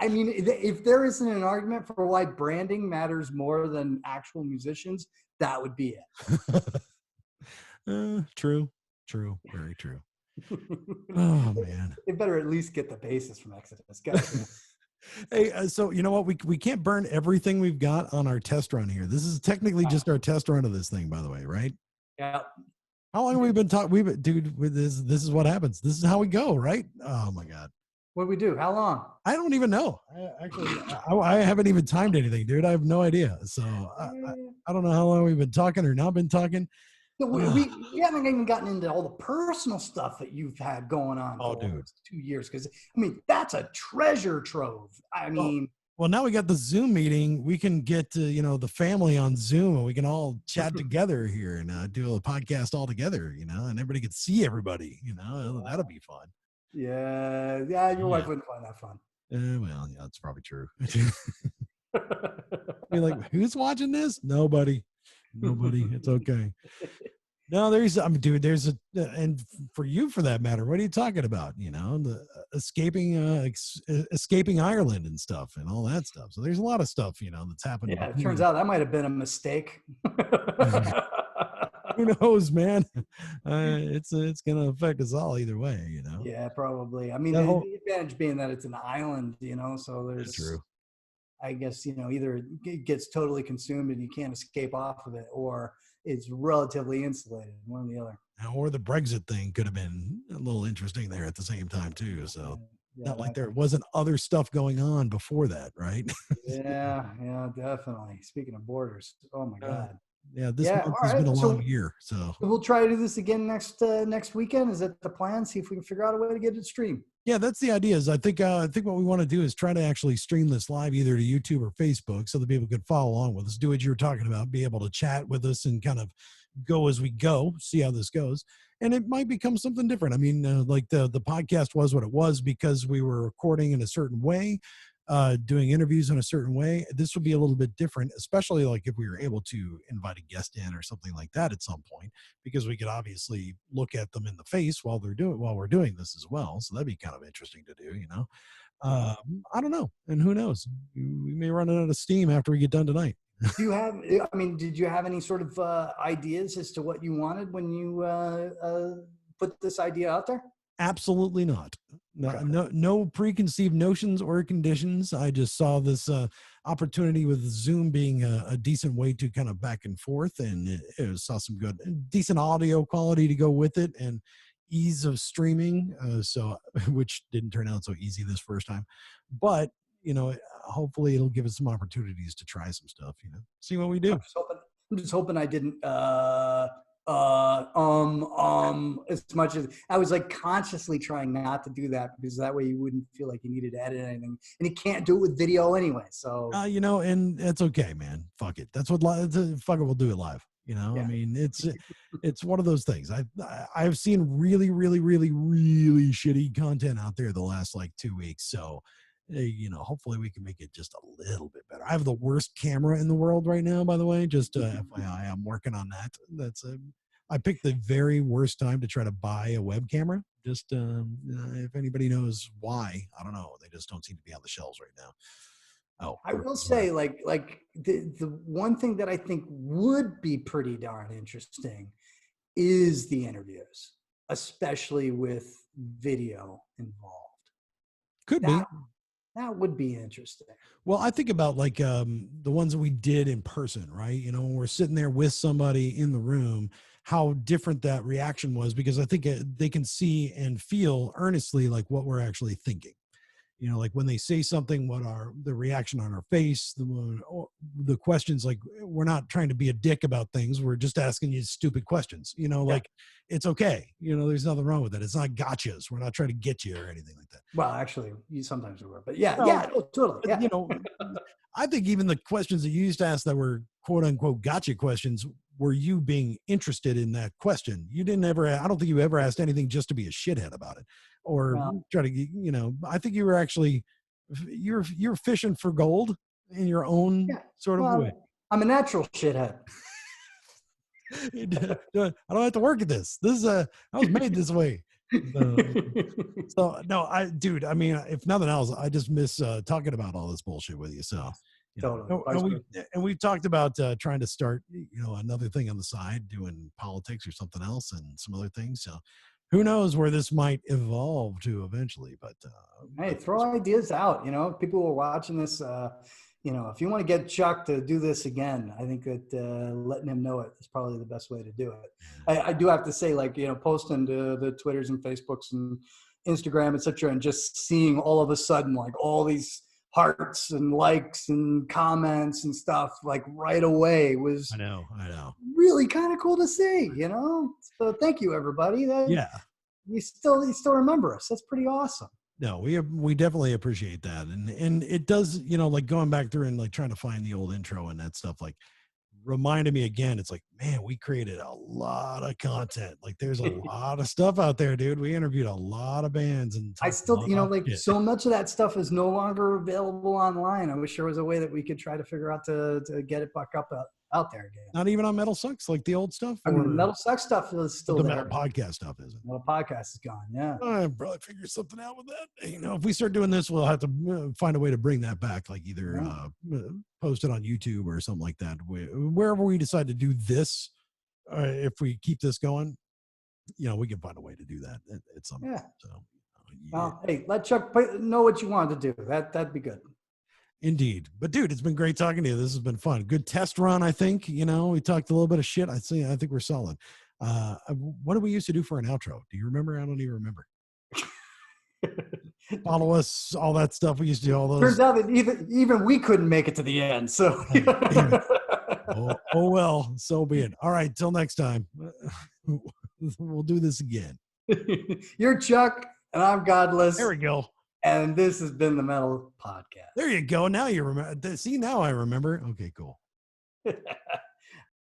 I mean, if there isn't an argument for why branding matters more than actual musicians, that would be it. True, very true. Oh man. They better at least get the basis from Exodus. Guys. Hey, so you know what? We can't burn everything we've got on our test run here. This is technically just our test run of this thing, by the way, right? Yeah. How long have we been talking? Dude, with this is what happens. This is how we go, right? Oh my god. What do we do? How long? I don't even know. I haven't even timed anything, dude. I have no idea. So I don't know how long we've been talking or not been talking. No, we haven't even gotten into all the personal stuff that you've had going on for dude. 2 years. Because I mean, that's a treasure trove. I mean, well, now we got the Zoom meeting. We can get the family on Zoom, and we can all chat together here and do a podcast all together. And everybody can see everybody. That'll be fun. Yeah. Your wife wouldn't find that fun. Well, yeah, that's probably true. Be like, who's watching this? Nobody. It's okay. No, dude, and for you, for that matter, what are you talking about? The escaping Ireland and stuff and all that stuff. So there's a lot of stuff, that's happened. Yeah, it turns out that might have been a mistake. Who knows, man? It's going to affect us all either way, Yeah, probably. I mean, the advantage being that it's an island, so there's true. I guess, either it gets totally consumed and you can't escape off of it, or it's relatively insulated, one or the other. Or the Brexit thing could have been a little interesting there at the same time too. So not like there wasn't other stuff going on before that, right? Yeah, definitely. Speaking of borders, oh my God. This month has been a long year. So we'll try to do this again next weekend. Is that the plan? See if we can figure out a way to get it streamed. Yeah, that's the idea. Is I think what we want to do is try to actually stream this live either to YouTube or Facebook so that people can follow along with us, do what you were talking about, be able to chat with us and kind of go as we go, see how this goes. And it might become something different. I mean, like the podcast was what it was because we were recording in a certain way, doing interviews in a certain way. This would be a little bit different, especially like if we were able to invite a guest in or something like that at some point, because we could obviously look at them in the face while we're doing this as well. So that'd be kind of interesting to do, I don't know. And who knows, we may run out of steam after we get done tonight. Did you have any sort of ideas as to what you wanted when you put this idea out there? Absolutely not. No preconceived notions or conditions. I just saw this opportunity with Zoom being a decent way to kind of back and forth, and saw some decent audio quality to go with it, and ease of streaming. Which didn't turn out so easy this first time, but hopefully it'll give us some opportunities to try some stuff. See what we do. I'm just hoping I didn't. As much as I was like consciously trying not to do that, because that way you wouldn't feel like you needed to edit anything, and you can't do it with video anyway. So and it's okay, man. Fuck it. That's what fuck it. We'll do it live. I mean, it's one of those things. I've seen really, really, really, really shitty content out there the last like 2 weeks. So hopefully we can make it just a little bit better. I have the worst camera in the world right now, by the way, just FYI, I'm working on that. I picked the very worst time to try to buy a web camera. Just if anybody knows why, I don't know. They just don't seem to be on the shelves right now. I will say, like the one thing that I think would be pretty darn interesting is the interviews, especially with video involved. Could be. That would be interesting. Well, I think about like the ones that we did in person, right? When we're sitting there with somebody in the room, how different that reaction was, because I think they can see and feel earnestly like what we're actually thinking. Like when they say something, what are the reaction on our face, the questions, like we're not trying to be a dick about things. We're just asking you stupid questions, like it's okay. There's nothing wrong with it. It's not gotchas. We're not trying to get you or anything like that. Well, actually you sometimes were, but totally. Yeah. I think even the questions that you used to ask that were quote unquote gotcha questions were you being interested in that question. I don't think you ever asked anything just to be a shithead about it or try to, I think you were actually, you're fishing for gold in your own sort of way. I'm a natural shithead. I don't have to work at this. I was made this way. So no, I mean, if nothing else, I just miss talking about all this bullshit with you. So totally. And we've talked about trying to start, another thing on the side, doing politics or something else and some other things. So who knows where this might evolve to eventually, but hey, throw ideas out. People who are watching this, if you want to get Chuck to do this again, I think that letting him know it is probably the best way to do it. I do have to say, posting to the Twitters and Facebooks and Instagram, etc., and just seeing all of a sudden like all these hearts and likes and comments and stuff like right away was I know really kind of cool to see. So thank you, everybody. Yeah, you still remember us. That's pretty awesome. No, we definitely appreciate that, and it does, like going back through and like trying to find the old intro and that stuff, like reminded me again. It's like, man, we created a lot of content. Like there's a lot of stuff out there, dude. We interviewed a lot of bands, and I still, so much of that stuff is no longer available online. I wish there was a way that we could try to figure out to get it back up out there again. Not even on Metal Sucks, like the old stuff. I mean, the Metal Sucks stuff is still the there. Metal Podcast stuff isn't. Metal Podcast is gone. Yeah, I probably figure something out with that. If we start doing this, we'll have to find a way to bring that back, like either post it on YouTube or something like that. Wherever we decide to do this, if we keep this going, we can find a way to do that at some point. So, well, hey, let Chuck know what you wanted to do. That'd be good. Indeed. But dude, it's been great talking to you. This has been fun. Good test run, I think. We talked a little bit of shit. I think we're solid. What did we used to do for an outro? Do you remember? I don't even remember. Follow us, all that stuff. We used to do all those. Turns out that even we couldn't make it to the end. So oh well, so be it. All right, till next time. We'll do this again. You're Chuck and I'm Godless. There we go. And this has been the Metal Podcast. There you go. Now you remember. See, now I remember. Okay, cool.